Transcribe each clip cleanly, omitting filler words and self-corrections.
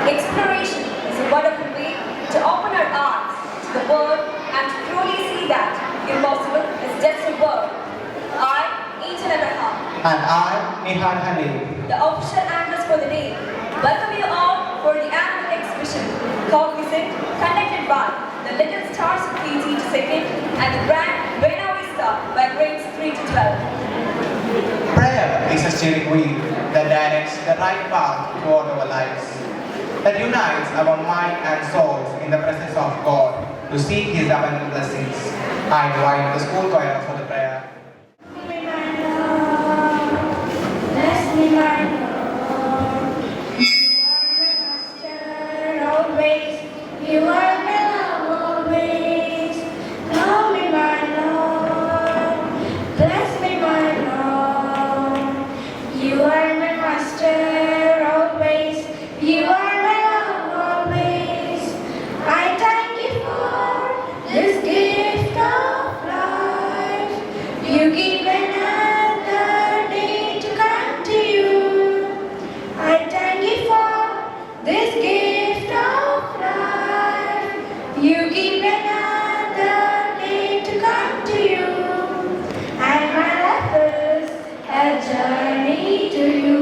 Exploration is a wonderful way to open our eyes to the world and to truly see that impossible is just a word. Angel. And I, Nihar Khalil. The official anchors for the day. Welcome you all for the annual exhibition, cognizant, conducted by the Little Stars of PG to 2nd and the brand Buena Bista by grades 3 to 12. Prayer is a steering wheel that directs the right path toward our lives, that unites our mind and souls in the presence of God to seek His abundant blessings. I invite the school choir for the prayer. Bless me, my Lord. You are my master always. You are my love always. Love me, my Lord. Bless me, my Lord. You are my master always. You are my love always. I thank you for this gift of life. You give another day to come to you. I thank you for this gift of life. You give another day to come to you. And my life is a journey to you.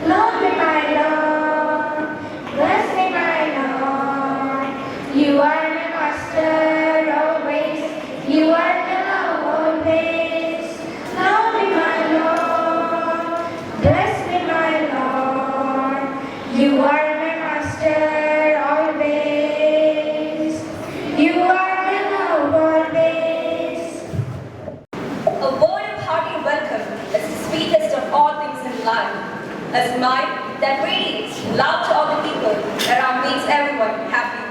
Love me, my Lord. Bless me, my Lord. You are my master always. You are my love always. Love me, my Lord. Bless me, my Lord. You are my master always. You are my love always. A word of hearty welcome is the sweetest of all things in life. A smile that radiates love to all the people around makes everyone happy.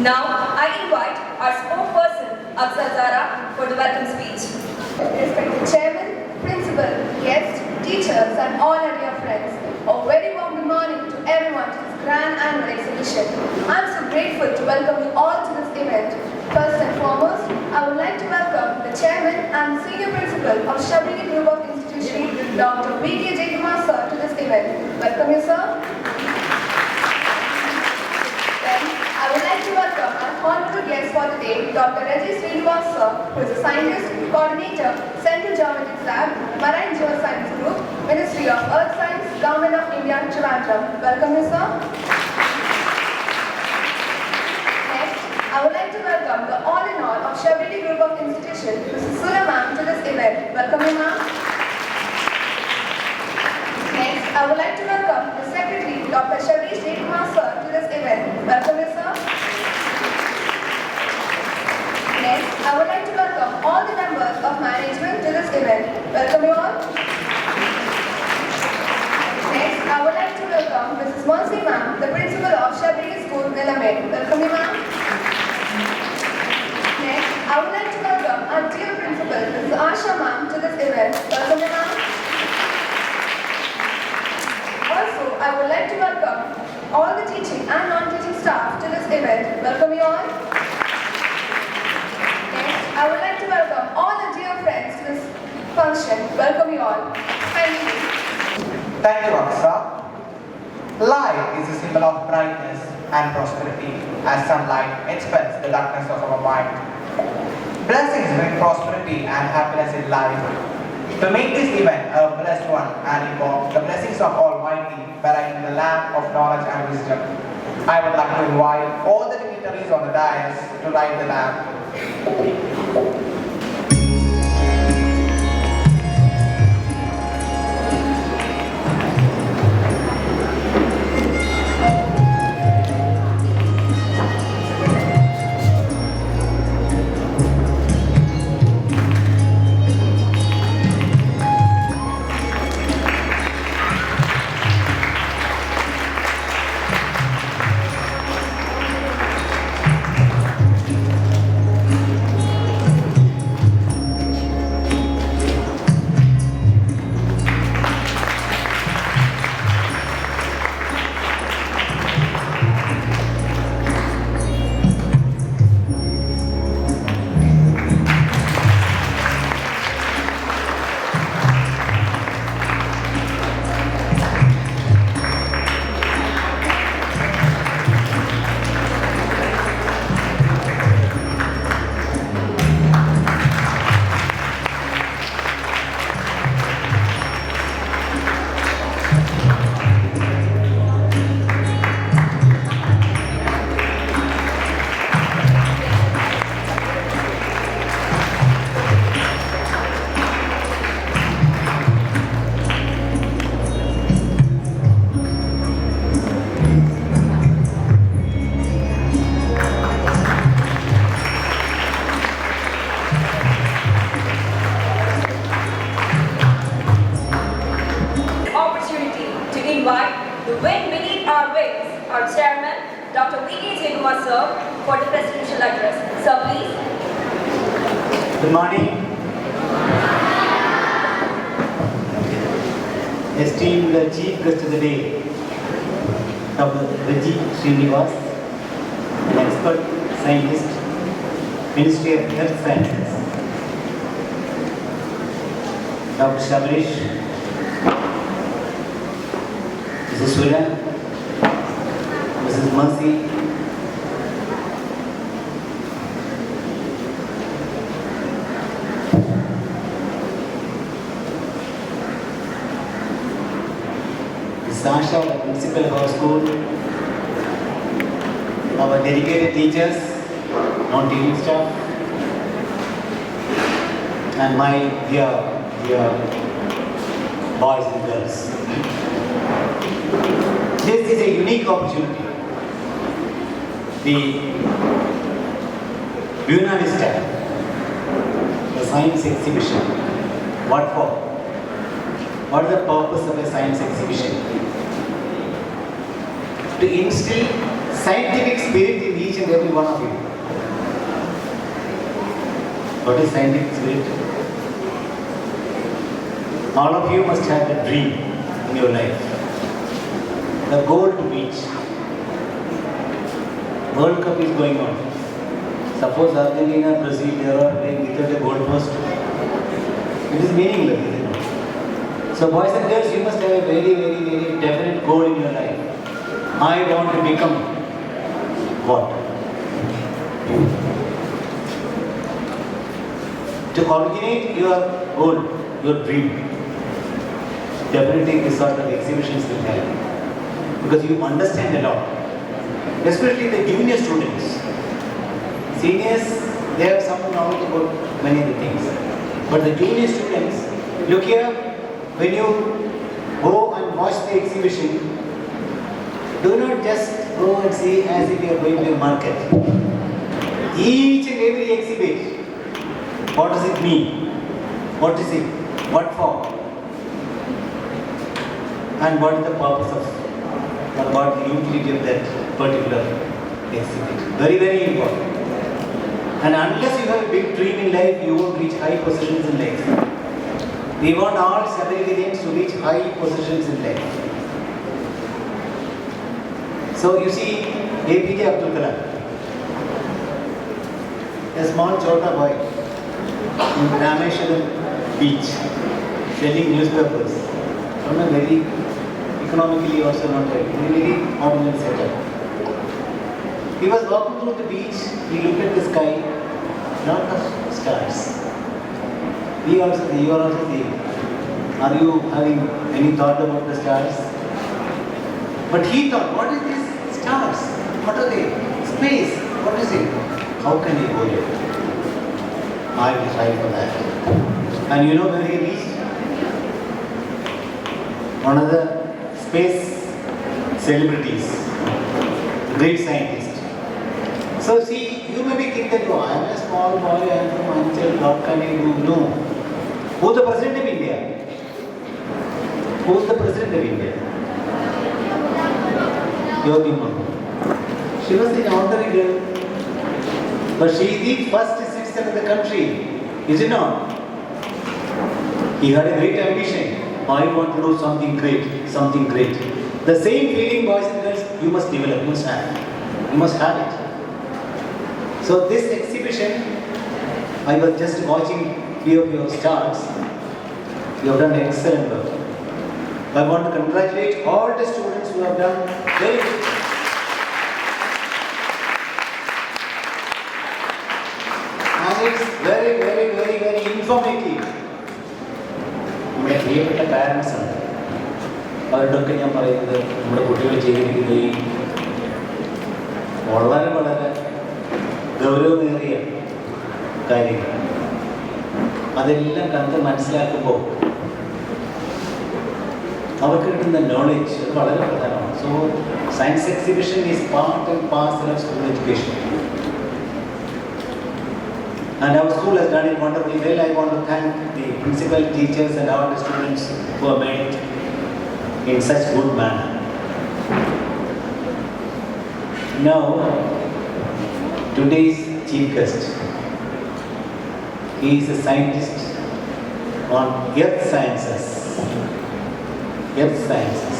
Now, I invite our spokesperson, Zara, for the welcome speech. Respected Chairman, Principal, guests, teachers and all our dear friends, a very warm good morning to everyone to this grand annual exhibition. I am so grateful to welcome you all to this event. First and foremost, I would like to welcome the Chairman and Senior Principal of Sabarigiri Group of Institutions, Dr. V.K. Jayakumar sir, to this event. Welcome you, sir. Then, I would like to welcome our honorable guest for today, Dr. Rajesh Srinivas sir, who is a scientist, coordinator, Central Geomatics Lab, Marine Geoscience Group, Ministry of Earth Science, Government of India, Trivandrum. Welcome you, sir. Next, I would like to welcome the all-in-all of Sabarigiri Group of Institutions, Mrs. Sula ma'am, to this event. Welcome you, ma'am. Next, I would like to welcome the Secretary, Dr. Sabarigiri Jayakumar sir, to this event. Welcome you, sir. Next, I would like to welcome all the members of management to this event. Welcome you all. Next, I would like to welcome Mrs. Monsi ma'am, the principal of Sabarigiri School, Nelamed. Welcome you, ma'am. Next, I would like to welcome our dear principal, Mrs. Asha ma'am, to this event. Welcome you, ma'am. Also, I would like to welcome all the teaching and non-teaching staff to this event. Welcome you all. Next, I would like to welcome all the dear friends to this function. Welcome you all. Thank you. Thank you, Aksa. Light is a symbol of brightness and prosperity, as sunlight expels the darkness of our mind. Blessings bring prosperity and happiness in life. To make this event a blessed one and invoke the blessings of Almighty by lighting the lamp of knowledge and wisdom, I would like to invite all the dignitaries on the dais to light the lamp. our chairman, Dr. V.K. Jayakumar sir, for the presidential address. Sir, please. Good morning. Esteemed Chief Guest of the Day, Dr. Raji Srinivas, an expert scientist, Ministry of Health Sciences. Dr. Sabarish, Mrs. Buena, Mrs. Mercy, Anchal, the principal of our school, our dedicated teachers, non-teaching staff, and my dear boys and girls. This is a unique opportunity. The Buena Bista, the science exhibition. What for? What is the purpose of a science exhibition? To instill scientific spirit in each and every one of you. What is scientific spirit? All of you must have a dream in your life. The goal to reach. World Cup is going on. Suppose Argentina, Brazil, they are all playing without a goal post. It is meaningless, isn't it? So boys and girls, you must have a very definite goal in your life. I want to become what? To originate your goal, your dream, definitely this sort of exhibitions will help. Because you understand a lot. Especially the junior students. Seniors, they have some knowledge about many of the things. But the junior students, look here, when you go and watch the exhibition, do not just go and see as if you are going to a market. Each and every exhibit, what does it mean? What is it? What for? And what is the purpose of, or what the utility of that particular exhibit? Very important. And unless you have a big dream in life, you won't reach high positions in life. We want all Sabarigirians to reach high positions in life. So you see, APJ Abdul Kalam, a small chota boy in Rameshwaram beach, selling newspapers from a very economically also not very ordinary setup. He was walking through the beach, he looked at the sky, lot of stars. You are also seeing. Are you having any thought about the stars? But he thought, what is this? Stars. What are they? Space. What is it? How can he go there? I will try for that. And you know where he reached? One of the space celebrities, great scientist. So see, you may be thinking that, oh, I am a small boy, I am from Anchal, what can I do? No. Who is the President of India? Who is the President of India? Your woman. She was an ordinary girl. But she is the first citizen of the country. Is it not? He had a great ambition. I want to do something great, something great. The same feeling, boys and girls, you must develop, you must have. You must have it. So this exhibition, I was just watching few of your stars. You have done excellent work. I want to congratulate all the students who have done very good. And it's very informative. നമ്മുടെ പ്രിയപ്പെട്ട parents ഉണ്ട്, അവരോടൊക്കെ ഞാൻ പറയുന്നത് നമ്മുടെ കുട്ടികൾ ചെയ്തിരിക്കുന്നത് ഈ വളരെ ഗൗരവമേറിയ കാര്യങ്ങൾ അതെല്ലാം കണ്ട് മനസ്സിലാക്കുമ്പോൾ അവർക്ക് കിട്ടുന്ന നോളജ് അത് വളരെ പ്രധാനമാണ്. So science exhibition is part and parcel of school education. And our school has done it wonderfully well. I want to thank the principal, teachers and all the students who have made it in such good manner. Now, today's chief guest, he is a scientist on earth sciences. Earth sciences.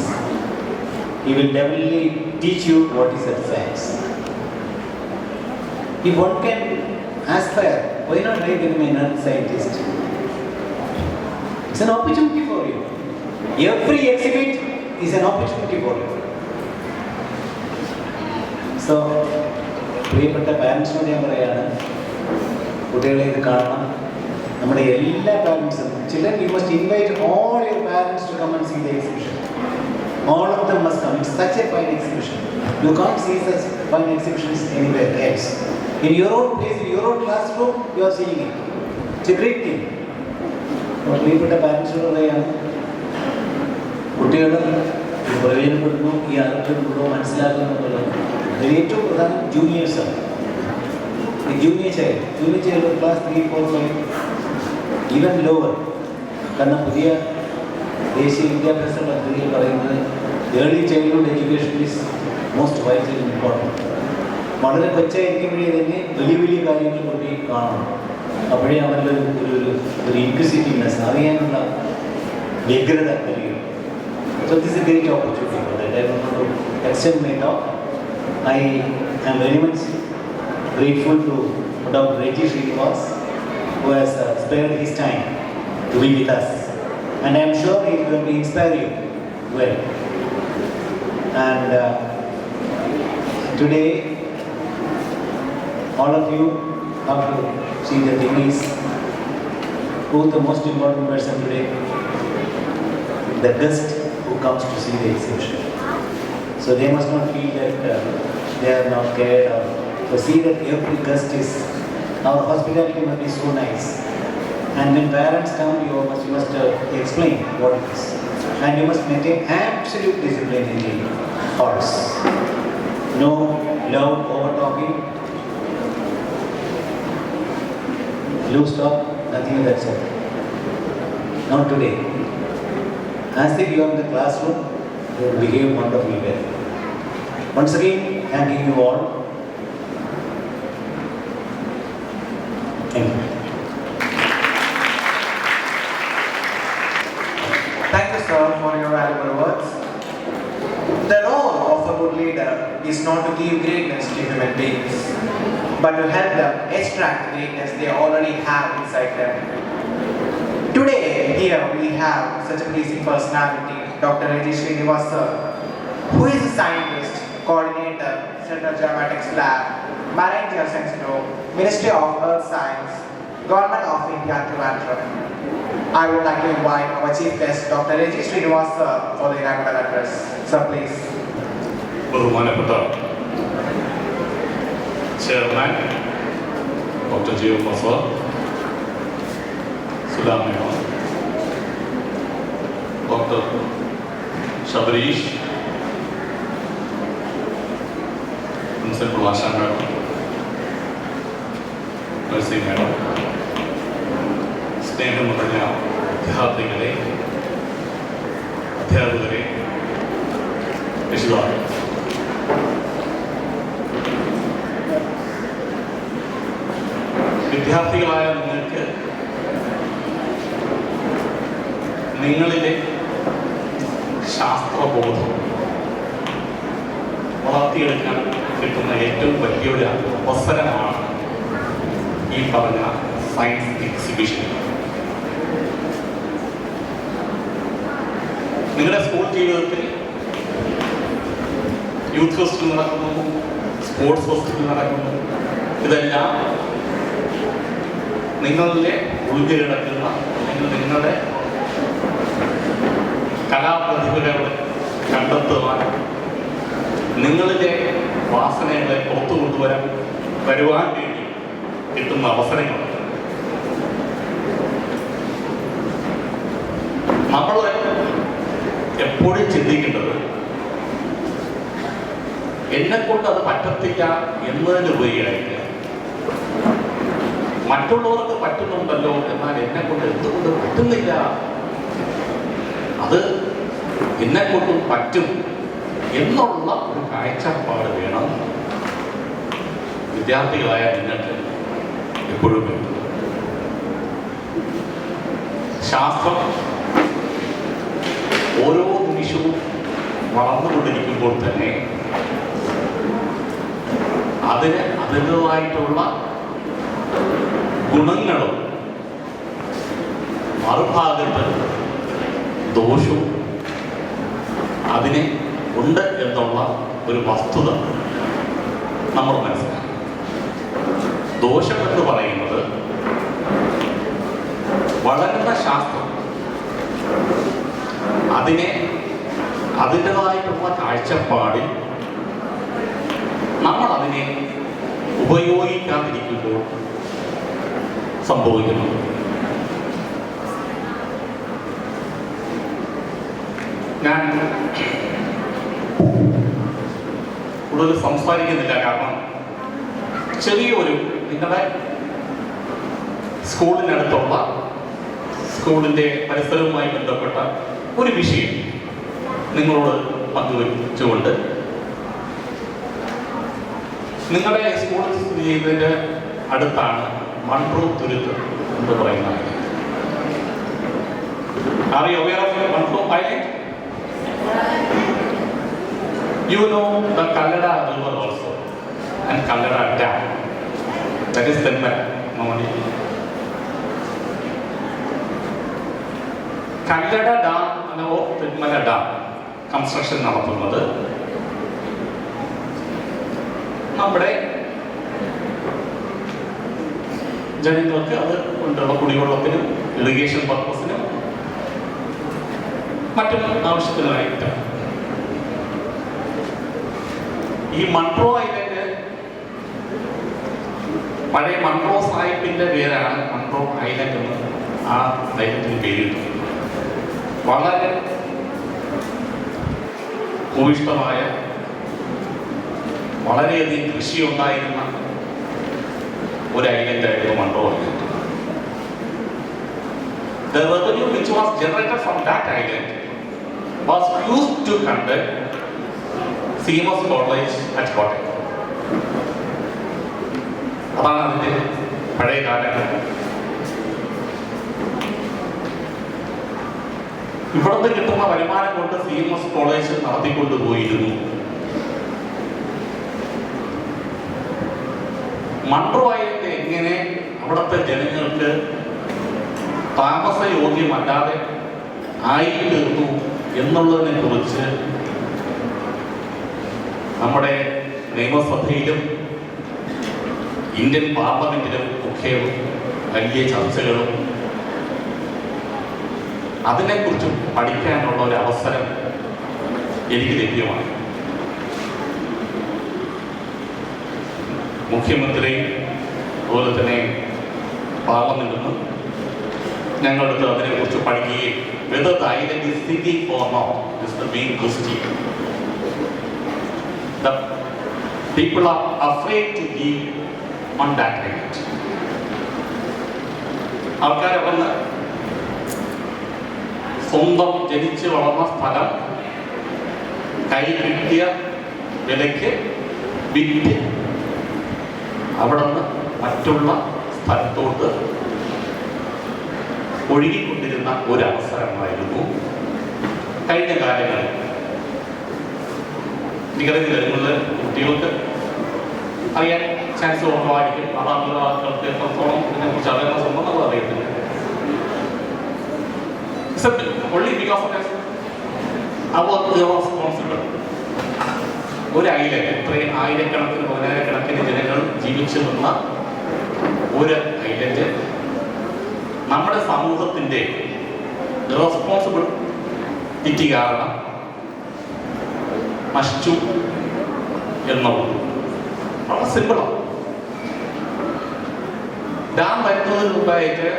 He will definitely teach you what is earth science. If one can aspire, why not I become an earth scientist? It's an opportunity for you. Every exhibit is an opportunity for you. So, പ്രിയപ്പെട്ട പാരൻസിനോട് ഞാൻ പറയാണ്, കുട്ടികളെ ഇത് കാണണം. നമ്മുടെ എല്ലാ പാരൻസും, children, you must invite all your parents to come and see the exhibition. All of them must come. It's such a fine exhibition. You can't see such fine exhibitions anywhere else. In your own place, in your own classroom, you are seeing it. It's a great thing. പ്രിയപ്പെട്ട പാരൻസിനോട് പറയാണ്, കുട്ടികൾ പ്രയോജനപ്പെടുന്നു, ഈ അറിവുകളോ മനസ്സിലാക്കുന്നുണ്ടല്ലോ. അതിൽ ഏറ്റവും പ്രധാനം ജൂനിയേഴ്സാണ്. ഈ junior child class 3, 4, 5, even lower. കാരണം പുതിയ ദേശീയ വിദ്യാഭ്യാസ പദ്ധതിയിൽ പറയുന്നത് early childhood education is most vital important. വളരെ കൊച്ചായിരിക്കുമ്പോഴേ തന്നെ വലിയ വലിയ കാര്യങ്ങൾ കുട്ടി കാണണം. അപ്പോഴേ അവരുടെ ഒരു ഇൻക്വിസിറ്റീവ്നെസ്, അറിയാനുള്ള വ്യഗ്രത വരികയും. So this is a great opportunity for that. I want to extend my talk. I am very much grateful to Dr. Reggie Srinivas, who has spared his time to be with us. And I am sure he is going to inspire you well. And today, all of you have to see the thing is, who is the most important person today? The guest who comes to see the exhibition. So they must not feel that they are not cared, or to see that every guest is, our hospitality must be so nice. And when parents come, you must explain what it is. And you must maintain absolute discipline in the halls. No loud over talking, loose talk, nothing of that sort. Not today. As if you are in the classroom, you will behave wonderfully well. Once again, thanking you all. Thank you. Thank you, sir, for your valuable words. The role of a good leader is not to give greatness to human beings, but to help them extract the greatness they already have inside them. Today, here we have such a pleasing personality, Dr. Reggie Srinivas, sir, who is a scientist, coordinator, Central Geomatics Lab, Marine Geoscience Group, Ministry of Earth Science, Government of India, Trivandrum. I would like to invite our chief guest, Dr. Reggie Srinivas, sir, for the inaugural address. Sir, please. ബഹുമാനപ്പെട്ട chairman doctor Jio professor Sudha Menon, doctor Sabarish, principal Asha madam, nursing madam, സ്നേഹം നിറഞ്ഞ വിദ്യാർത്ഥികളെ, അധ്യാപകരെ, രക്ഷിതാക്കളെ, വിദ്യാർത്ഥികളായ നിങ്ങൾക്ക് നിങ്ങളിലെ ശാസ്ത്രബോധം വളർത്തിയെടുക്കാൻ കിട്ടുന്ന ഏറ്റവും വലിയൊരു അവസരമാണ് ഈ പറഞ്ഞ സയൻസ് എക്സിബിഷൻ. നിങ്ങളുടെ സ്കൂൾ ജീവിതത്തിൽ യൂത്ത് ഫെസ്റ്റിവൽ നടക്കുന്നു, സ്പോർട്സ് ഫെസ്റ്റിവൽ നടക്കുന്നു. ഇതെല്ലാം നിങ്ങളിലെ ഉൾക്കിടക്കുന്ന നിങ്ങളുടെ കലാപ്രതിഭകളെ കണ്ടെത്തുവാൻ, നിങ്ങളിലെ വാസനകളെ പുറത്തു വരുവാൻ വേണ്ടി കിട്ടുന്ന അവസരങ്ങളുണ്ട്. നമ്മൾ എപ്പോഴും ചിന്തിക്കേണ്ടത് എന്നെക്കൊണ്ട് അത് പറ്റത്തില്ല എന്നതിനുപരിയായിട്ട് മറ്റുള്ളവർക്ക് പറ്റുന്നുണ്ടല്ലോ, എന്നാൽ എന്നെക്കൊണ്ട് എന്തുകൊണ്ട് പറ്റുന്നില്ല, അത് എന്നെക്കൊണ്ടും പറ്റും എന്നുള്ള ഒരു കാഴ്ചപ്പാട് വേണം വിദ്യാർത്ഥികളായ നിങ്ങൾക്ക് എപ്പോഴും വേണം. ശാസ്ത്രം ഓരോ നിമിഷവും വളർന്നുകൊണ്ടിരിക്കുമ്പോൾ തന്നെ അതിന് അതിൻ്റെതായിട്ടുള്ള ഗുണങ്ങളും മറുഭാഗത്ത് ദോഷവും അതിനെ ഉണ്ട് എന്നുള്ള ഒരു വസ്തുത നമ്മൾ മനസ്സിലാക്കണം. ദോഷം എന്ന് പറയുന്നത് വളരുന്ന ശാസ്ത്രം അതിനെ അതിൻ്റെതായിട്ടുള്ള കാഴ്ചപ്പാടിൽ നമ്മൾ അതിനെ ഉപയോഗിക്കാതിരിക്കുമ്പോൾ സംഭവിക്കുന്നു. ഞാൻ കൂടുതൽ സംസാരിക്കുന്നില്ല, കാരണം ചെറിയൊരു നിങ്ങളുടെ സ്കൂളിനടുത്തുള്ള സ്കൂളിൻ്റെ പരിസരവുമായി ബന്ധപ്പെട്ട ഒരു വിഷയം നിങ്ങളോട് പങ്കുവെച്ചുകൊണ്ട്, നിങ്ങളുടെ സ്കൂൾ സ്ഥിതി ചെയ്തതിൻ്റെ അടുത്താണ് മൺട്രോ തുരുത്ത് എന്ന് പറയുന്നത്. Are you aware of Mantroo Island? You know the Kallada river also and Kallada dam. That is Tenmala. Kallada dam or Tenmala dam construction നടത്തുന്നത് നമ്മുടെ ജനങ്ങൾക്ക് അത് കൊണ്ടുള്ള കുടിവെള്ളത്തിനും ഇറിഗേഷൻ പർപ്പസിനും മറ്റും ആവശ്യത്തിനായിട്ട്. ഈ മൺട്രോ ഐലൻഡ് പഴയ മൺട്രോ സാഹിബിന്റെ പേരാണ് മൺട്രോ ഐലൻഡ് എന്ന് ആ ഐലൻഡിന് പേരിട്ടു. വളരെ ഭൂയിഷ്ടമായ, വളരെയധികം കൃഷി ഉണ്ടായിരുന്ന ഒരു ഐലൻഡായിരുന്നു Munroe island. The revenue which was generated from that island was used to conduct CMS College at Kottayam. അതാണ് അതിൻ്റെ പഴയ കാലങ്ങൾ. ഇവിടുന്ന് കിട്ടുന്ന വരുമാനം കൊണ്ട് CMS കോളേജ് നടത്തിക്കൊണ്ടുപോയിരുന്നു. മൺട്രോ ഐലൻഡ് എങ്ങനെ അവിടുത്തെ ജനങ്ങൾക്ക് താമസയോഗ്യമല്ലാതെ ആയി തീർന്നു എന്നുള്ളതിനെ കുറിച്ച് നമ്മുടെ നിയമസഭയിലും ഇന്ത്യൻ പാർലമെന്റിലും ഒക്കെ വലിയ ചർച്ചകളും അതിനെക്കുറിച്ച് പഠിക്കാനുള്ള ഒരു അവസരം എനിക്ക് ലഭ്യമാണ്. മുഖ്യമന്ത്രി അതുപോലെ തന്നെ പാർലമെന്റിൽ നിന്ന് ഞങ്ങളടുത്ത് അതിനെക്കുറിച്ച് പഠിക്കുകയും whether the island is sinking or not is the main question. The people are afraid to live on that island. ആൾക്കാർ വന്ന് സ്വന്തം ജനിച്ച് വളർന്ന സ്ഥലം കൈ കിട്ടിയ വിലയ്ക്ക് വിറ്റ് അവിടെ നിന്ന് മറ്റുള്ള സ്ഥലത്തോട്ട് ഒഴുകിക്കൊണ്ടിരുന്ന ഒരവസരമായിരുന്നു കഴിഞ്ഞ കാലങ്ങളിൽ. എനിക്കറിയില്ല, നിങ്ങളുടെ കുട്ടികൾക്ക് അറിയാൻ ചാൻസ് കുറവായിരിക്കും. അതാണുള്ള ആൾക്കാർക്ക് എത്രത്തോളം ഇതിനെക്കുറിച്ച് അവയർനെസ് ഉണ്ടെന്നുള്ളത് അറിയത്തില്ല. only because of our irresponsible. ഒരു ഐലൻഡ്, ഇത്രയും ആയിരക്കണക്കിന് പതിനായിരക്കണക്കിന് ജനങ്ങൾ ജീവിച്ചു നിന്ന ഒരു ഐലൻഡ് നമ്മുടെ സമൂഹത്തിൻ്റെ റെസ്പോൺസിബിലിറ്റി കാരണം നശിച്ചു എന്നുള്ളത് വളരെ സിമ്പിളാണ്. ഡാം വരുന്നതിന് മുമ്പായിട്ട്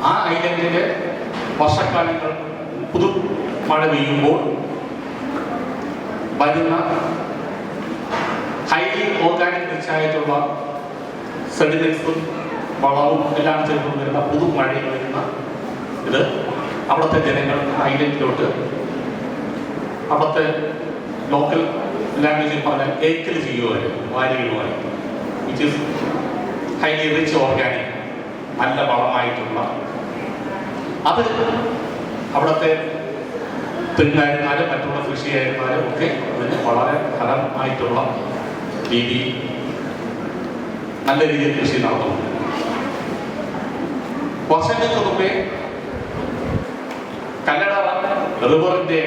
ആ ഐലൻഡിൽ വർഷക്കാലങ്ങൾ പുതു മഴ പെയ്യുമ്പോൾ വരുന്ന ഹൈലി ഓർഗാനിക് റിച്ച് ആയിട്ടുള്ള സെഡിമെന്റ്സും വളവും എല്ലാം ചേർന്ന് വരുന്ന പുതു മഴയിൽ വരുന്ന ഇത് അവിടുത്തെ ജനങ്ങൾ ഐലൻഡിലോട്ട് അവിടുത്തെ ലോക്കൽ ലാംഗ്വേജിൽ പറഞ്ഞാൽ ഏക്കൽ ചെയ്യുമായിരുന്നു, വാരിയിടുമായിരുന്നു, which is highly rich organic, നല്ല വളമായിട്ടുള്ള. അത് അവിടുത്തെ തെങ്ങായിരുന്നാലും മറ്റുള്ള കൃഷിയായിരുന്നാലും ഒക്കെ അതിന് വളരെ ഫലമായിട്ടുള്ള രീതിയിൽ നല്ല രീതിയിൽ കൃഷി നടത്തുന്നുണ്ട്. വർഷങ്ങൾക്ക് മുമ്പേ കല്ലട റിവറിന്റെ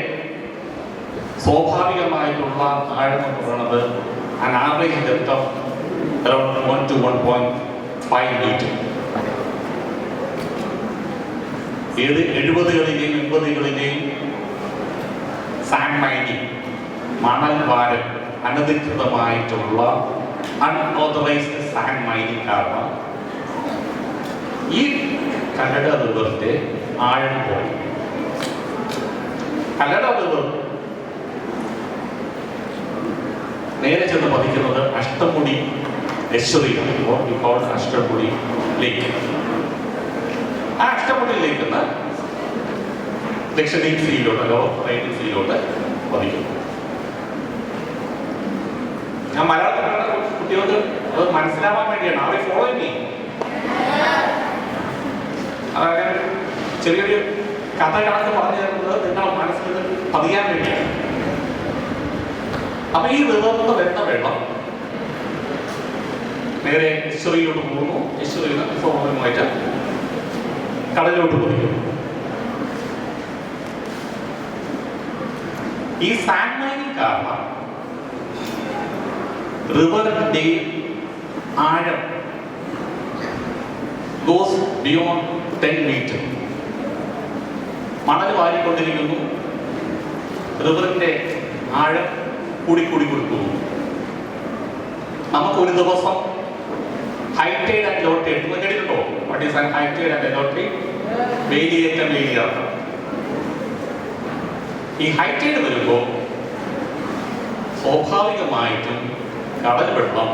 സ്വാഭാവികമായിട്ടുള്ള ആഴം എന്ന് പറയുന്നത് an average depth of around 1 to 1.5 meter. ഏത് 70കളിലെയും 80കളിലെയും സാൻഡ് മൈനിങ്, മണൽ വാരൽ, അനധികൃതമായിട്ടുള്ള അൺഓതറൈസ്ഡ് സാൻഡ് മൈനിങ് കാരണം ഈ കല്ലട റിവറിന്റെ ആഴം പോയി. കല്ലട റിവർ നേരെ ചെന്ന് പതിക്കുന്നത് അഷ്ടമുടി എസ്റ്റുറിയാണ്, അഷ്ടമുടി ലേക്ക്. ആ അഷ്ടമുടി ലേക്ക് ദക്ഷിണേന്ത്യൻ സീയിലോട്ട്, റൈറ്റിൻ സീയിലോട്ട് പതിക്കുന്നു. ഞാൻ മലയാളത്തിലുള്ള കുട്ടികൾക്ക് അത് മനസ്സിലാവാൻ വേണ്ടിയാണ്, അവരെ ഫോളോ ചെയ്യും. അതായത് ചെറിയൊരു കഥ കണക്ക് പറഞ്ഞു തരുന്നത് നിങ്ങളുടെ മനസ്സിൽ പതിയാൻ വേണ്ടിയാണ്. അപ്പൊ ഈ റിവറിൽ നിന്ന് വരുന്ന വെള്ളം നേരെ എസ്റ്റുറിയിലോട്ട് പോകുന്നു. എസ്റ്റുറിയിൽ നിന്ന് സ്വാഭാവികമായിട്ട് കടലിലോട്ട് പതിക്കുന്നു. ഈ സാൻഡ് മൈനിങ് കാരണം റിവറിന്റെ ആഴം ഗോസ് ബിയോണ്ട് 10 മീറ്റർ. മണൽ വാരിക്കൊണ്ടിരിക്കുന്നു, റിവറിന്റെ ആഴം കൂടിക്കൂടി കൊടുക്കുന്നു. നമുക്ക് ഒരു ദിവസം high tide and low tide കേട്ടിട്ടുണ്ടോ? What is high tide and low tide? വേലിയേറ്റം, വേലിയിറക്കം. ഈ ഹൈ ടൈഡ് വരുമ്പോൾ സ്വാഭാവികമായിട്ടും കടൽ വെള്ളം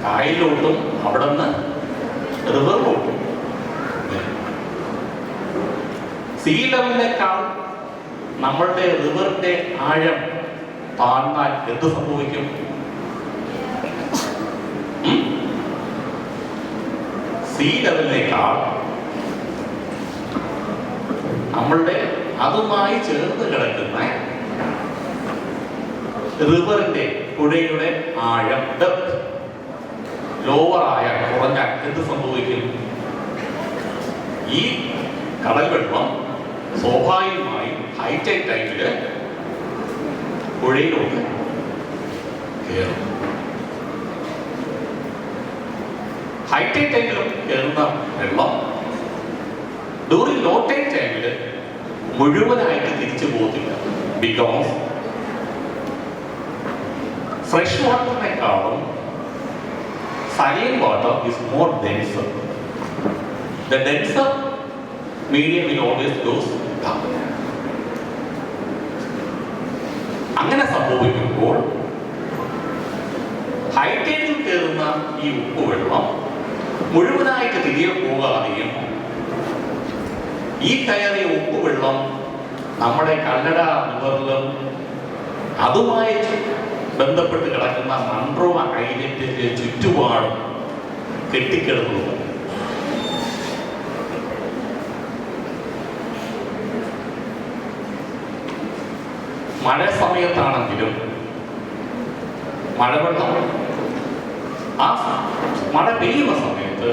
കായലിലോട്ടും അവിടെ നിന്ന് റിവറിലോട്ടും സീ ലെവലിനേക്കാൾ നമ്മളുടെ റിവറിന്റെ ആഴം താഴ്ന്നാൽ എന്ത് സംഭവിക്കും? സീ ലെവലിനേക്കാൾ നമ്മളുടെ അതുമായി ചേർന്ന് കിടക്കുന്ന റിവറിന്റെ പുഴയുടെ ആഴം ഡെപ്ത് ലോവർ ആയാൽ, കുറഞ്ഞാൽ എന്ത് സംഭവിക്കും? ഈ കടൽ വെള്ളം സ്വാഭാവികമായും ഹൈടൈഡ് ടൈമില് പുഴയിലോട്ട് കയറും. ഹൈടൈഡ് ടൈമിലും കയറുന്ന വെള്ളം ഡ്യൂറിങ് ലോ ടൈഡ് ടൈമില് മുഴുവനായിട്ട് തിരിച്ചു പോകത്തില്ല. ബിക്കോസ് ഫ്രഷ് വാട്ടറിനേക്കാളും saline water is more denser. The denser medium will always goes down. അങ്ങനെ സംഭവിക്കുമ്പോൾ ഹൈടൈഡിൽ കയറുന്ന ഈ ഉപ്പുവെള്ളം മുഴുവനായിട്ട് തിരികെ പോകാതെയും ഈ കയറിയ ഉപ്പുവെള്ളം നമ്മുടെ കല്ലട റിവറിലും അതുമായി ബന്ധപ്പെട്ട് കിടക്കുന്ന മൺട്രോ ഐലൻഡിന്റെ ചുറ്റുപാടും കെട്ടിക്കിടന്നു. മഴ സമയത്താണെങ്കിലും മഴവെള്ളം, ആ മഴ പെയ്യുന്ന സമയത്ത്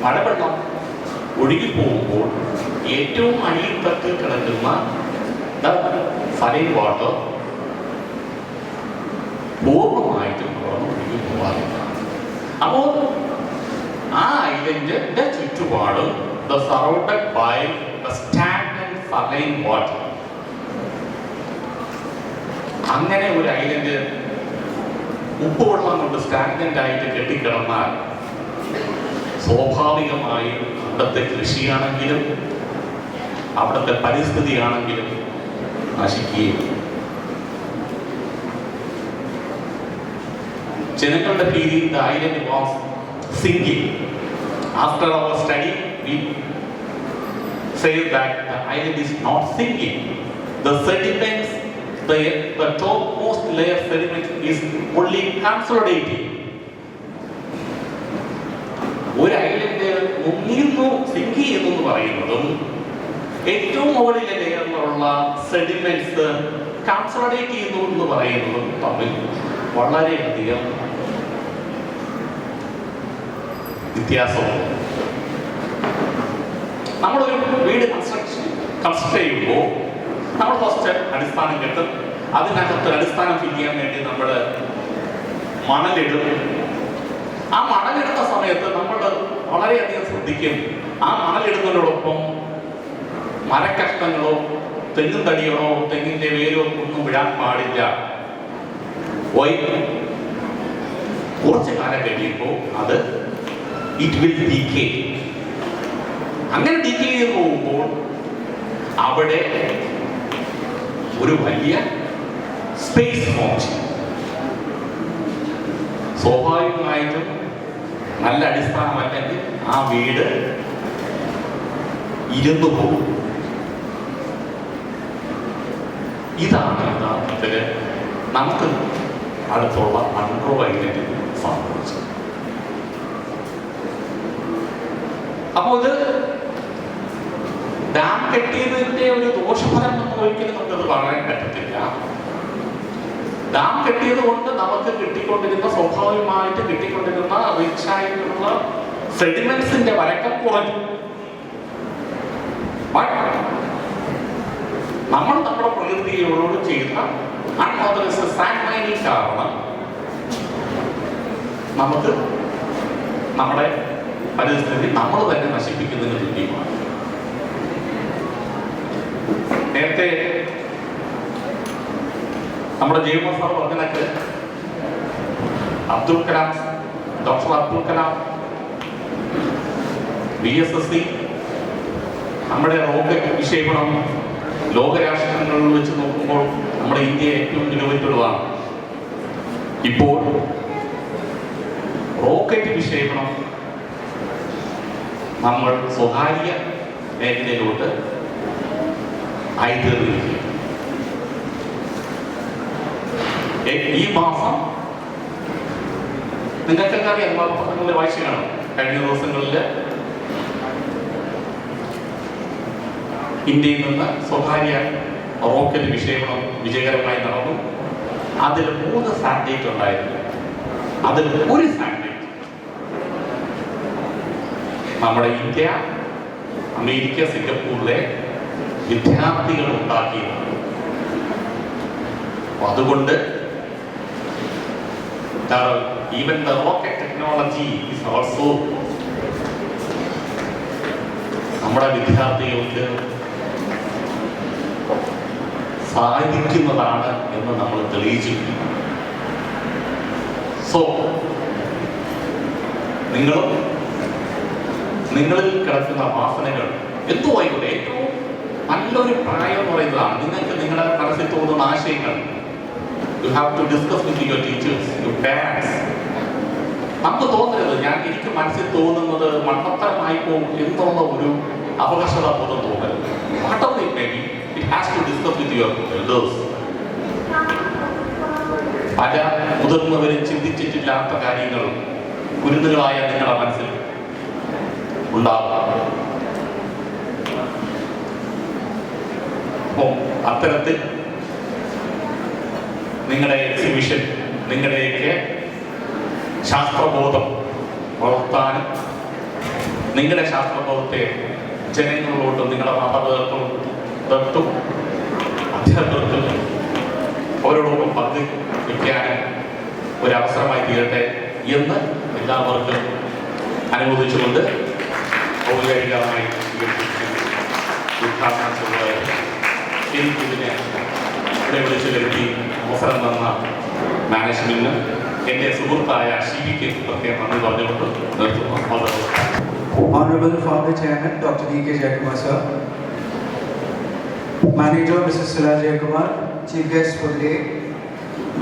മഴവെള്ളം ഒഴുകിപ്പോകുമ്പോൾ ഏറ്റവും അടിയിൽത്തട്ടിൽ കിടക്കുന്ന സലൈൻ വാട്ടർ പൂർണ്ണമായിട്ടും ഒഴുകി പോകാറില്ല. അപ്പോൾ ആ ഐലൻഡിന്റെ ചുറ്റുപാടും surrounded by stagnant saline water. അങ്ങനെ ഒരു ഐലൻഡ് ഉപ്പുവെള്ളം കൊണ്ട് സ്റ്റാഗ്നന്റ് ആയിട്ട് കെട്ടിക്കിടന്നാൽ സ്വാഭാവികമായും അവിടുത്തെ കൃഷിയാണെങ്കിലും അവിടുത്തെ പരിസ്ഥിതിയാണെങ്കിലും നശിക്കുകയും ജനങ്ങളുടെ ഭീതിയിൽ the island was sinking. After our study, we say that the island is not sinking. The sediments the topmost layer sediment is only consolidating. ഒരു ഐലൻഡ് മുങ്ങിയിരുന്നു സിങ്ക് ചെയ്യുന്നു എന്ന് പറയുന്നതും ഏറ്റവും മുകളിലെ ലെയറിലുള്ള സെഡിമെന്റ്സ് കൺസോളിഡേറ്റ് ചെയ്യുന്നു എന്ന് പറയുന്നതും തമ്മിൽ വളരെയധികം വ്യത്യാസമുണ്ട്. നമ്മളൊരു വീട് കൺസ്ട്രക്ട് ചെയ്യുമ്പോൾ നമ്മൾ ഫസ്റ്റ് അടിസ്ഥാനം കെട്ടും. അതിനകത്ത് അടിസ്ഥാനം ഫില്ല് ചെയ്യാൻ വേണ്ടി നമ്മൾ മണലിടും. ആ മണലിടുന്ന സമയത്ത് നമ്മൾ വളരെയധികം ശ്രദ്ധിക്കും. ആ മണലിടുന്നതിനോടൊപ്പം മരക്കഷ്ണങ്ങളോ തെങ്ങും തടികളോ തെങ്ങിന്റെ വേരോ ഒന്നും വിടാൻ പാടില്ല. കുറച്ച് കാലം കഴിയുമ്പോൾ അത് ഇറ്റ് വിൽ ഡീക്കേ. അങ്ങനെ ഡീക്കേ ചെയ്ത് പോകുമ്പോൾ അവിടെ ഒരു വലിയ സ്പേസ് ഫോം ചെയ്യും. സ്വാഭാവികമായിട്ടും നല്ല അടിസ്ഥാനമല്ലെങ്കിൽ ആ വീട് ഇരുന്നു പോകും. ഇതാണ് യഥാർത്ഥത്തിൽ നമുക്ക് അടുത്തുള്ള അൺട്രോ ഐലൻഡിൽ സംഭവിച്ചത്. അപ്പോൾ ഇത് ഡാം കെട്ടിയതിന്റെ ഒരു ദോഷഫലം നമ്മൾ ഒരിക്കലും നമുക്കത് പറയാൻ പറ്റത്തില്ല. ഡാം കെട്ടിയത് കൊണ്ട് നമുക്ക് കിട്ടിക്കൊണ്ടിരുന്ന സ്വാഭാവികമായിട്ട് കിട്ടിക്കൊണ്ടിരുന്ന റിച്ച് ആയിട്ടുള്ള സെഡിമെന്റ്സിന്റെ വരക്കം കുറഞ്ഞു. നമ്മൾ നമ്മുടെ പ്രകൃതിയോട് ചെയ്യുന്ന അൺഓതറൈസ്ഡ് സാൻഡ് മൈനിങ് കാരണം നമുക്ക് നമ്മുടെ പരിസ്ഥിതി നമ്മൾ തന്നെ നശിപ്പിക്കുന്നതിന് തുല്യമാണ്. നേരത്തെ നമ്മുടെ ജൈവ സാർ പറഞ്ഞതൊക്കെ ഡോക്ടർ അബ്ദുൽ കലാം BSSC നമ്മുടെ റോക്കറ്റ് വിക്ഷേപണം ലോകരാഷ്ട്രങ്ങളിൽ വെച്ച് നോക്കുമ്പോൾ നമ്മുടെ ഇന്ത്യ ഏറ്റവും ഇന്നോവേറ്റീവാണ്. ഇപ്പോൾ റോക്കറ്റ് വിക്ഷേപണം നമ്മൾ സ്വകാര്യ മേഖലയിലോട്ട് ആയിത്തീർന്നിരിക്കും. ഈ മാസം നിങ്ങൾക്കൊക്കെ അറിയാം, പത്രങ്ങളിൽ വായിച്ചു കാണും. കഴിഞ്ഞ ദിവസങ്ങളിൽ ഇന്ത്യയിൽ നിന്ന് സ്വകാര്യ റോക്കറ്റ് വിക്ഷേപണം വിജയകരമായി നടന്നു. അതിൽ 3 സാറ്റലൈറ്റ് ഉണ്ടായിരുന്നു. അതിൽ ഒരു സാറ്റലൈറ്റ് നമ്മുടെ ഇന്ത്യ, അമേരിക്ക, സിംഗപ്പൂരിലെ വിദ്യാർത്ഥികൾ ഉണ്ടാക്കിയതാണ്. അതുകൊണ്ട് even the rocket technology is also നമ്മുടെ വിദ്യാർത്ഥികൾക്ക് സാധിക്കുന്നതാണ് എന്ന് നമ്മൾ തെളിയിച്ചിട്ടുണ്ട്. സോ നിങ്ങളിൽ കിടക്കുന്ന വാസനകൾ എന്തോ ആയിക്കോട്ടെ, ഏറ്റവും നല്ലൊരു പ്രായം എന്ന് പറയുന്നതാണ് നിങ്ങൾക്ക് നിങ്ങളുടെ മനസ്സിൽ തോന്നുന്ന ആശയങ്ങൾ. You have to discuss with your teachers, your parents. നമുക്ക് തോന്നരുത് എനിക്ക് മനസ്സിൽ തോന്നുന്നത് മണ്ടത്തരമായി പോകും എന്നുള്ള ഒരു അപകർഷത ബോധം തോന്നരുത്. Whatever it may be, it has to discuss with your elders. പല മുതിർന്നവരും ചിന്തിച്ചിട്ടില്ലാത്ത കാര്യങ്ങൾ കുരുന്നുകളായ നിങ്ങളുടെ മനസ്സിൽ ഉണ്ടാകും. അപ്പോൾ അത്തരത്തിൽ നിങ്ങളുടെ എക്സിബിഷൻ നിങ്ങളുടെയൊക്കെ ശാസ്ത്രബോധം വളർത്താനും നിങ്ങളുടെ ശാസ്ത്രബോധത്തെ ജനങ്ങളിലോട്ടും നിങ്ങളുടെ മാതാപിതാക്കൾക്കും അധ്യാപകർക്കും അവരോടൊപ്പം പങ്കുവയ്ക്കാനും ഒരവസരമായി തീരട്ടെ എന്ന് എല്ലാവർക്കും അനുമോദിച്ചുകൊണ്ട് ഔപചാരികമായി ഉദ്ഘാടനം ചെയ്യുന്നത് എനിക്കിതിനെ ഇവിടെ വിളിച്ചു വരുത്തി അവസരം തന്ന മാനേജ്മെന്റിന് എൻ്റെ സുഹൃത്തായ ഷിബിക്ക് പ്രത്യേകം നന്ദി പറഞ്ഞുകൊണ്ട് നിർത്തുന്നു. Honorable Founder Chairman Dr. D.K. Jayakumar Sir, Manager Mrs. Sila Jayakumar, Chief Guest for the day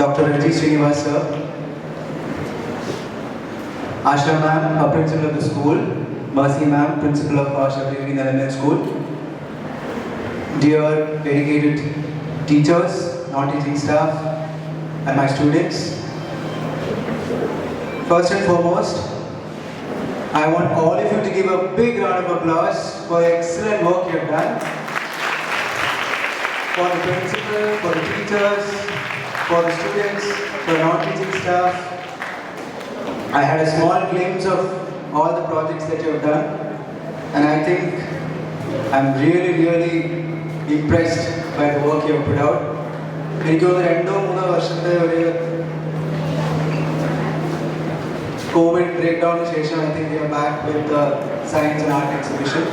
Dr. Raji Srinivas Sir, Asha Ma'am, Principal of the school, Mercy Ma'am, Principal of Sabarigiri School, dear dedicated teachers, non-teaching staff, and my students. First and foremost, I want all of you to give a big round of applause for the excellent work you have done. For the principal, for the teachers, for the students, for the non-teaching staff. I had a small glimpse of all the projects that you have done, and I think I'm really impressed by the work you have put out. എനിക്ക് തോന്നുന്നു 2-3 വർഷത്തെ ഒരു COVID breakdown ശേഷം I think we are back with the Science and Art exhibition,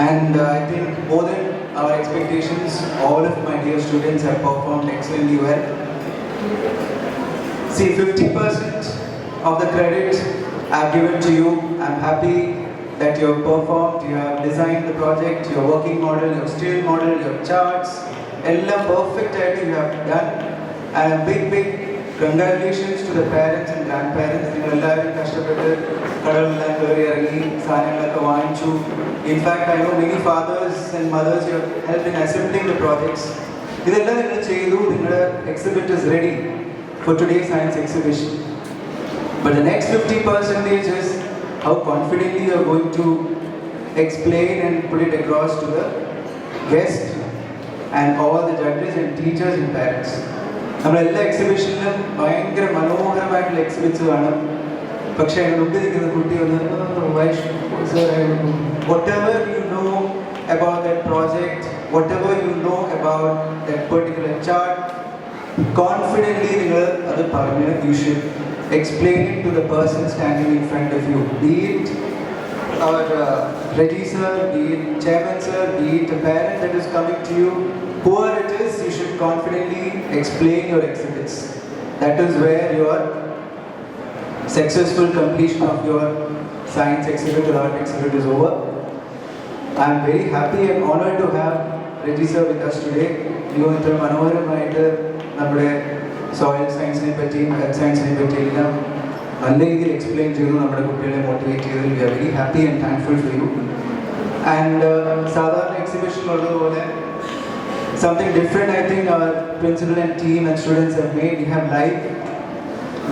and I think more than our expectations, all of my dear students have performed excellently well. See, 50% of the credit I've given to you. I'm happy that you have performed, you have designed the project, your working model, your still model, your charts, all perfect that you have done. And a big congratulations to the parents and grandparents. In fact, I know many fathers and mothers who have helped in assembling the projects. The exhibit is ready for today's science exhibition. But the next 50% is how confidently you are going to explain and put it across to the guests and all the judges and teachers and parents. നമ്മുടെ എല്ലാ എക്സിബിഷനിലും ഭയങ്കര മനോഹരമായിട്ടുള്ള exhibits കാണും. പക്ഷേ അതിന് മുമ്പിൽ നിൽക്കുന്ന കുട്ടി ഒന്ന് whatever you know about that project, whatever you know about that particular chart, confidently നിങ്ങൾ അത് പറഞ്ഞ് you should explain it to the person standing in front of you. Be it our Reggie sir, be it chairman sir, be it a parent that is coming to you, whoever it is, you should confidently explain your exhibits. That is where your successful completion of your science exhibit or art exhibit is over. I am very happy and honored to have Reggie sir with us today. You are മനോഹരമായിട്ട് നമ്മുടെ soil science ne patti, earth science ne patti ellam നല്ല രീതിയിൽ explain ചെയ്തു നമ്മുടെ കുട്ടികളെ motivate ചെയ്തതിൽ we are very happy and thankful for you. And സാധാരണ exhibition ഉള്ളതുപോലെ something different I think our principal and team and students have made. We have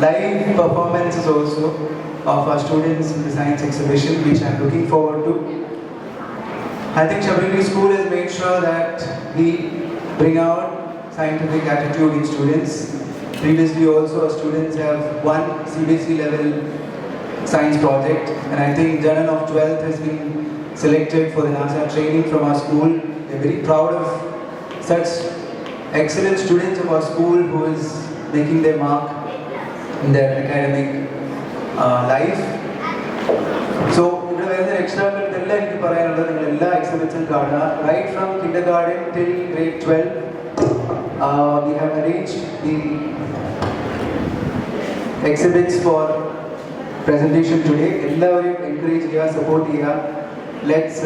live performances also of our students in the science exhibition, which I'm looking forward to. I think Sabarigiri School has made sure that we bring out scientific attitude in students. Previously also our students have one CBSE level science project, and I think Journal of 12th has been selected for the NASA training from our school. We're very proud of such excellent students of our school who is making their mark in their academic life. So ഇവിടെ വരുന്ന രക്ഷിതാക്കൾക്ക് എല്ലാം എനിക്ക് പറയാനുള്ളത് നിങ്ങൾ എല്ലാ എക്സിബിറ്റ്സും കാണുക. Right from kindergarten till grade 12, we have arranged the exhibits for presentation today. എല്ലാവരും encourage ചെയ്യുക, support ചെയ്യുക. Let's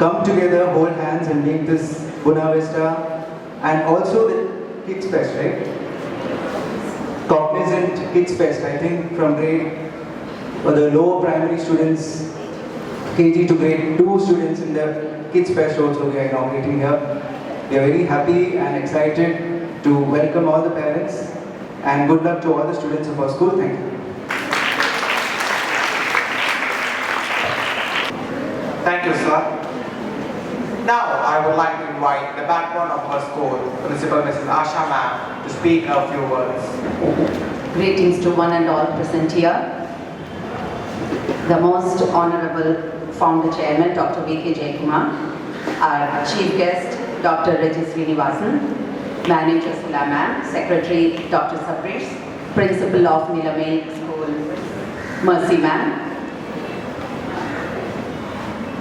come together, hold hands and make this Buena Bista, and also the Kids Fest, right? Cognizant Kids Fest, I think from grade for the lower primary students, KG to grade 2 students in the Kids Fest also we are inaugurating here. We are very happy and excited to welcome all the parents, and good luck to all the students of our school. Thank you. Thank you, sir. Now, I would like to invite the backbone of our school, Principal Mrs. Asha ma'am, to speak a few words. Greetings to one and all present here. The most honorable founder chairman, Dr. V.K. Jayakumar, our chief guest, Dr. Reggie Srinivasan, manager Sula ma'am, secretary Dr. Sabrish, principal of Nilamay School, Mercy ma'am,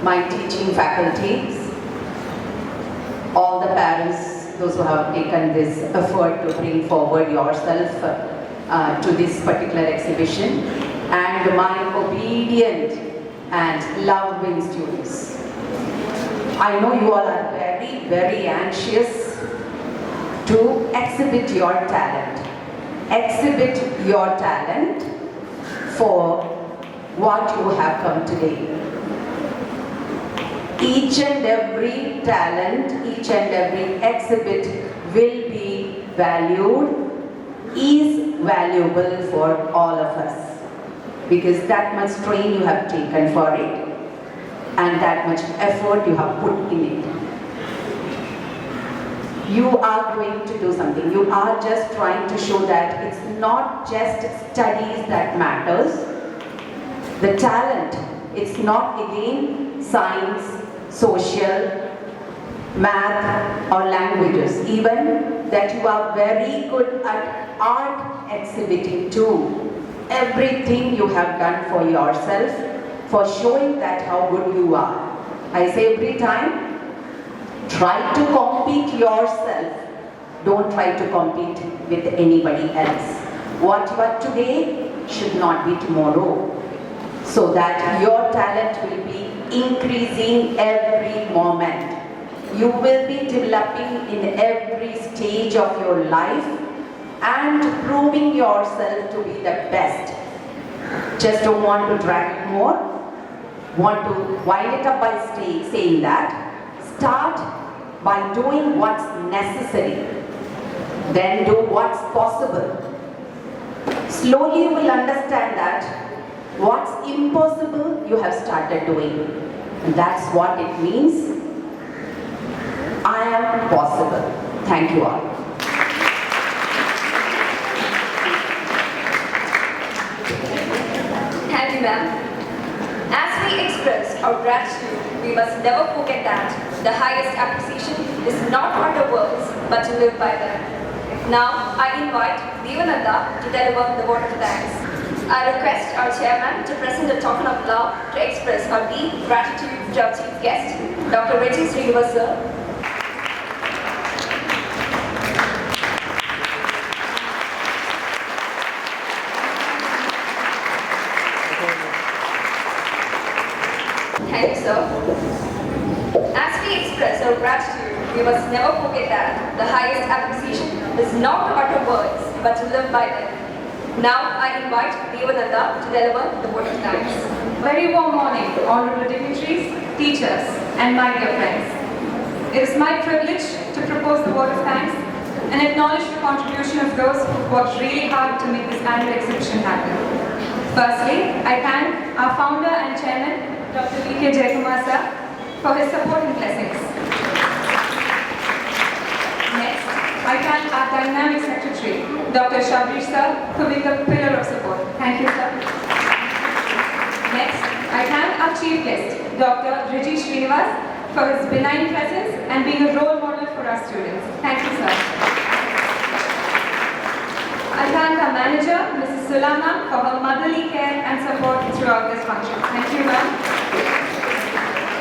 my teaching faculties, all the parents, those who have taken this effort to bring forward yourself to this particular exhibition, and my obedient and loving students. I know you all are very anxious to exhibit your talent. Exhibit your talent for what you have come today. each and every talent, each and every exhibit will be valued, is valuable for all of us. Because that much strain you have taken for it and that much effort you have put in it. You are going to do something. You are just trying to show that it's not just studies that matters. The talent, it's not again science, social, math or languages. Even that you are very good at art exhibiting too. Everything you have done for yourself, for showing that how good you are. I say every time, try to compete yourself. Don't try to compete with anybody else. What you are today should not be tomorrow. So that your talent will be increasing every moment. You will be developing in every stage of your life and proving yourself to be the best. Just don't want to drag it more. Want to wind it up by saying that. Start by doing what's necessary. Then do what's possible. Slowly you will understand that what's impossible you have started doing. And that's what it means. I am possible. Thank you all. Thank you, ma'am. As we express our gratitude, we must never forget that the highest appreciation is not utter words, but to live by them. Now, I invite Devananda to deliver the word of thanks. I request our chairman to present a token of love to express our deep gratitude to our chief guest, Dr. Reggie Srinivas sir. Thank you, sir. As we express our gratitude, we must never forget that the highest appreciation is not to utter words, but to live by them. Now, I invite Devananda to deliver the word of thanks. Very warm morning, honorable dignitaries, teachers, and my dear friends. It is my privilege to propose the word of thanks and acknowledge the contribution of those who worked really hard to make this annual exhibition happen. Firstly, I thank our founder and chairman, Dr. V.K. Jayakumar sir, for his support and blessings. Next, I thank our dynamic secretary, Dr. Shabrish sir, for being a pillar of support. Thank you, sir. Next, I thank our chief guest, Dr. Reggie Srinivas, for his benign presence and being a role model for our students. Thank you, sir. I thank our manager, Mrs. Sulama, for her motherly care and support throughout this function. Thank you, ma'am.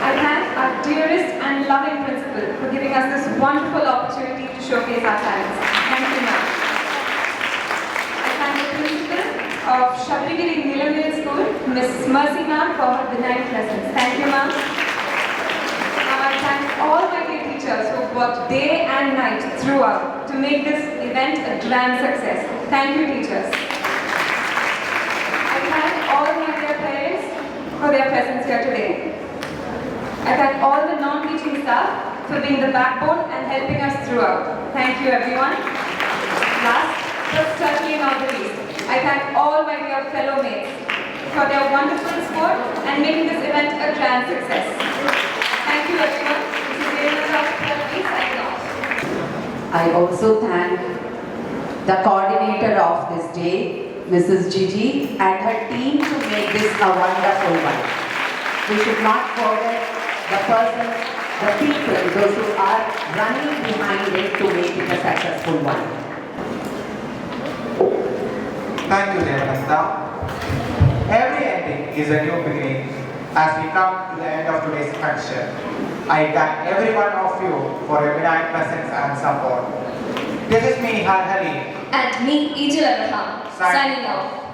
I thank our dearest and loving principal for giving us this wonderful opportunity to showcase our talents. Thank you, ma'am. I thank the principal of Sabarigiri Middle School, Mrs. Mercy ma'am, for her benign presence. Thank you, ma'am. I thank all my dear teachers who worked day and night throughout to make this event a grand success. Thank you, teachers. I thank all my dear parents for their presence here today. I thank all the non-teaching staff for being the backbone and helping us throughout. Thank you, everyone. Last, but certainly not the least, I thank all my dear fellow mates for their wonderful support and making this event a grand success. Thank you, everyone. This is Devananda signing off. I also thank the coordinator of this day, Mrs. Gigi, and her team to make this a wonderful one. We should not forget the person, the people, those who are running behind it to make it a successful one. Thank you, Devananda. Every ending is a new beginning. As we come to the end of today's function, I thank every one of you for your benign presence and support. This is me, Harhari. And me, Ijil Abraham, signing off.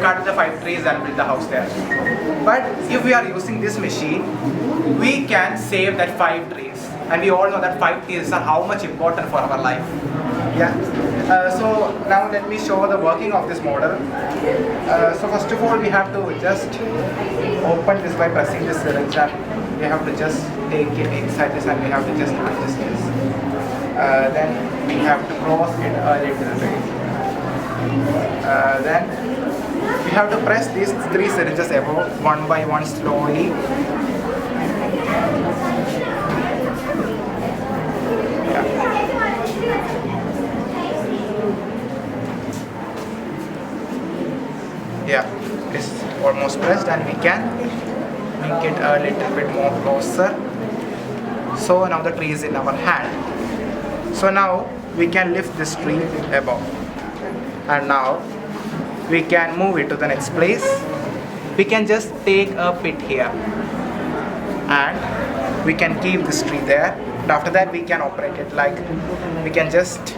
cut the 5 trees and build the house there. But if we are using this machine, we can save that 5 trees. And we all know that 5 trees are how much important for our life. Yeah. So now let me show the working of this model. So first of all, we have to just open this by pressing this syringe, and we have to just take it inside this, and we have to just adjust this. Then we have to close it a little bit. Then we have to press these 3 syringes above one by one slowly. Yeah, it's almost pressed, and we can make it a little bit more closer. So now the tree is in our hand. So now we can lift this tree above, and now we can move it to the next place. We can just take a pit here, and we can keep this tree there. And after that we can operate it, like we can just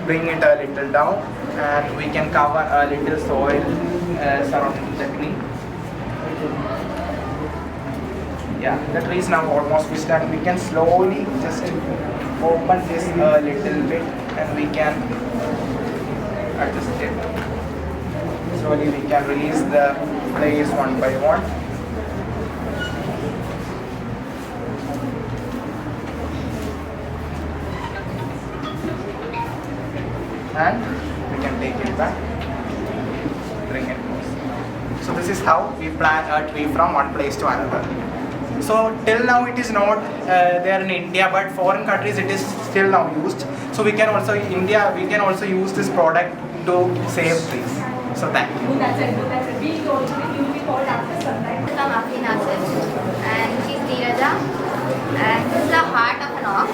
bring it a little down, and we can cover a little soil surrounding the tree. Yeah, the tree is now almost finished, and we can slowly just open this a little bit, and we can adjust it. Slowly we can release the layers one by one. And we can take it back, bring it close. So this is how we plant a tree from one place to another. So till now it is not there in India, but foreign countries it is still now used. So we can also, in India, we can also use this product to save trees. So thank you. And she's Neeraja, and this is the heart of an ox,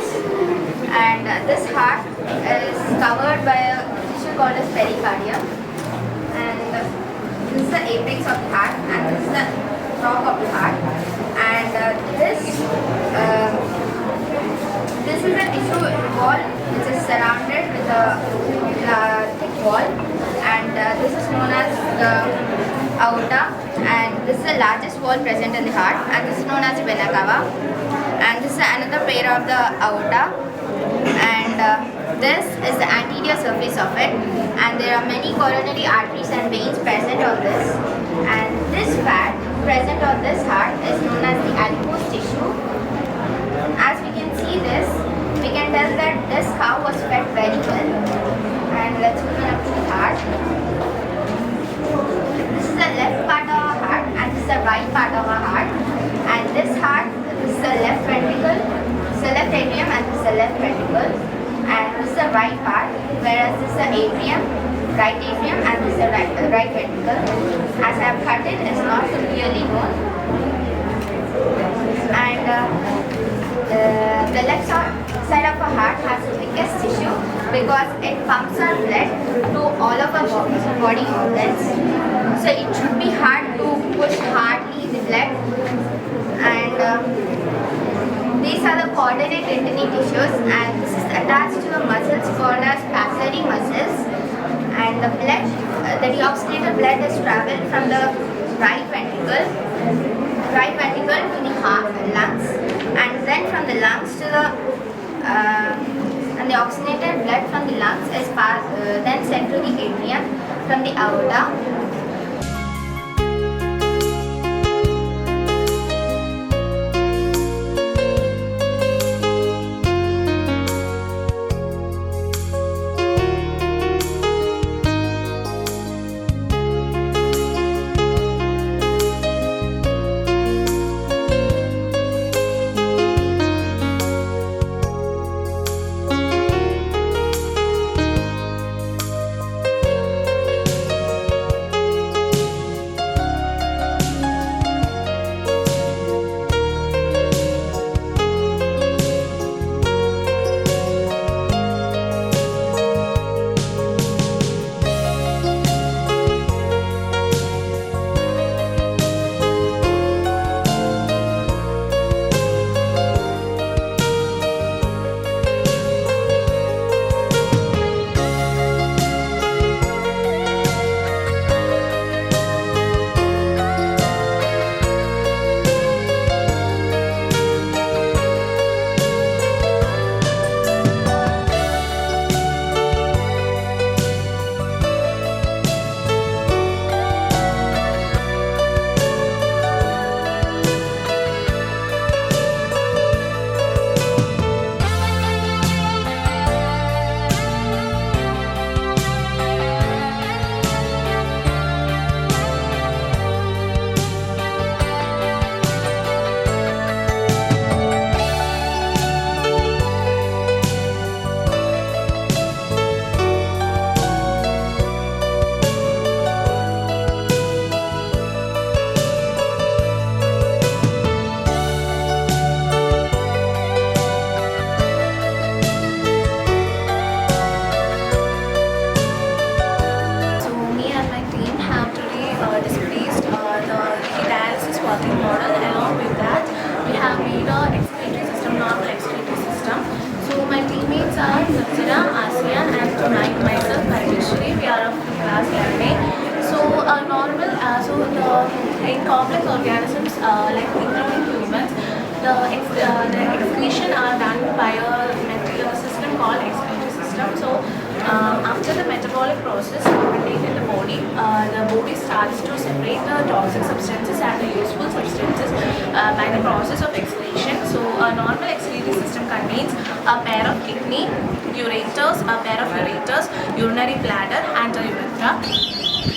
and this heart is covered by a tissue called as pericardium, and this is the apex of the heart, and this is the top of the heart, and this is a tissue wall which is surrounded with a thick wall, and this is known as the aorta, and this is the largest wall present in the heart, and this is known as vena cava, and this is another pair of the aorta, and this is the anterior surface of it, and there are many coronary arteries and veins present on this, and this fat present on this heart is known as the adipose tissue. As we can see this, we can tell that this cow was fed very well, and let's open up the heart. This is the left part of our heart, and this is the right part of our heart, and this heart, this is the left ventricle, this is the left atrium, and this is the left ventricle, and this is the right part, whereas this is the atrium, right atrium, and this is the right ventricle. As I have cut it, it's not clearly known. And the left side of our heart has the thickest tissue because it pumps our blood to all of our body organs. So it should be hard to push hardly the blood. And these are the coordinate tendinous tissues, and this is attached to the muscles called as papillary muscles. And the blood, the deoxygenated blood is traveled from the right ventricle to the heart and lungs, and then from the lungs to the and the oxygenated blood from the lungs is then sent to the atrium from the aorta. complex organisms like including humans. The excretion are done by a system called excretory system. So after the metabolic process happening in the body starts to separate the toxic substances and the useful substances by the process of excretion. So a normal excretory system contains a pair of kidney, ureters, a pair of ureters, urinary bladder and a urethra.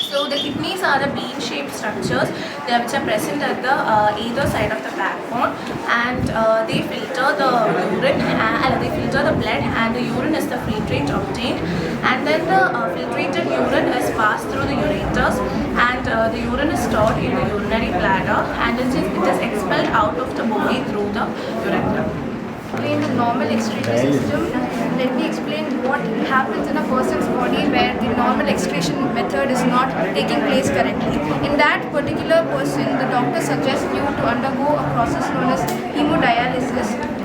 So the kidneys are the bean-shaped structures which are present at the either side of the backbone, and they filter the urine, they filter the blood, and the urine is the filtrate obtained, and then the filtrated urine is passed through the ureters, and the urine is stored in the urinary bladder, and it is expelled out of the body through the urethra. In the normal excretory system, let me explain what happens in a person's body where the normal excretion method is not taking place correctly. In that particular person, the doctor suggests you to undergo a process known as hemodialysis.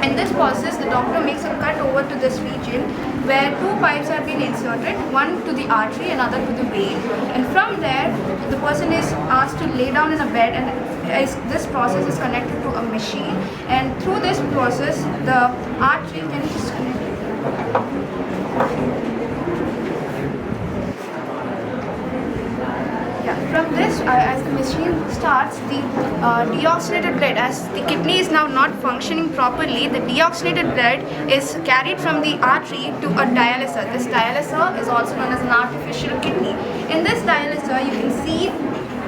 In this process, the doctor makes a cut over to this region where two pipes are being inserted, one to the artery, another to the vein. And from there, the person is asked to lay down in a bed, and this process is connected to a machine. And through this process, the artery can be disconnected. From this, as the machine starts, the deoxygenated blood, as the kidney is now not functioning properly, the deoxygenated blood is carried from the artery to a dialyzer. This dialyzer is also known as an artificial kidney. In this dialyzer, you can see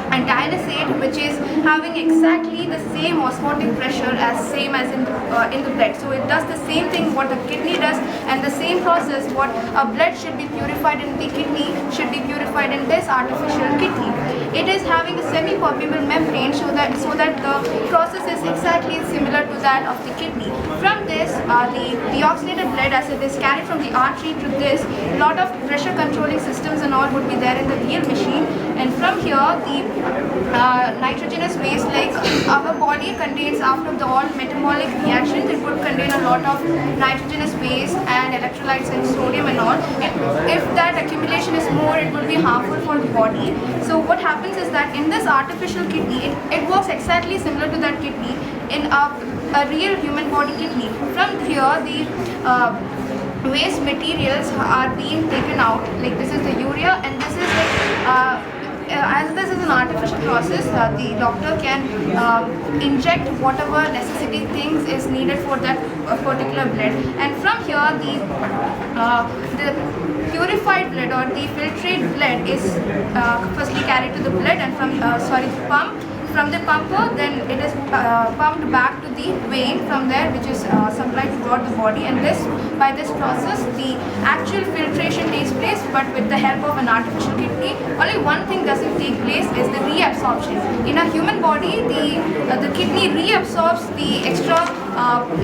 a dialysate which is having exactly the same osmotic pressure as in the blood. So it does the same thing what the kidney does, and the same process what blood should be purified in the kidney should be purified in this artificial kidney. It is having a semi-permeable membrane so that the process is exactly similar to that of the kidney. From this, the deoxygenated blood, as it is carried from the artery to this, a lot of pressure controlling systems and all would be there in the real machine. And from here, the nitrogenous waste, like our body contains after all metabolic reactions, it would contain a lot of nitrogenous waste and electrolytes and sodium and all. If that accumulation is more, it will be harmful for the body. So what happens is that in this artificial kidney, it works exactly similar to that kidney in a real human body kidney. From here, the waste materials are being taken out. Like this is the urea, and this is like as this is an artificial process, the doctor can inject whatever necessity things is needed for that particular blood. And from here, the purified blood or the filtrate blood is firstly carried to the blood, and from the pumper, then it is pumped back to the vein from there, which is supplied throughout the body. And by this process, the actual filtration takes place, but with the help of an artificial kidney. Only one thing doesn't take place is the reabsorption. In a human body, the kidney reabsorbs the extra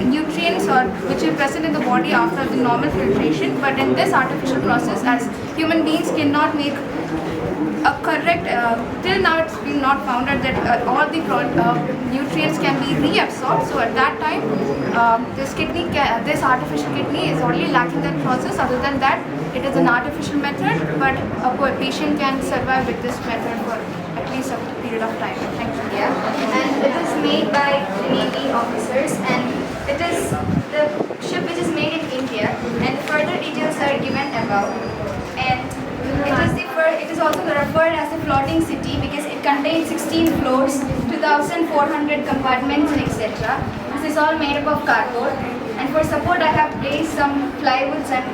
nutrients which are present in the body after the normal filtration. But in this artificial process, as human beings cannot make a correct, till now it's been not found out that all the nutrients can be reabsorbed. So at that time, this artificial kidney is only lacking that process. Other than that, it is an artificial method, but a patient can survive with this method for at least a period of time. Thank you. Yeah, and it is made by the Navy officers, and it is the ship which is made in India, and further details are given above. And it is also referred as a floating city because it contains 16 floors, 2,400 compartments, and etc. This is all made up of cardboard. And for support, I have placed some plywoods and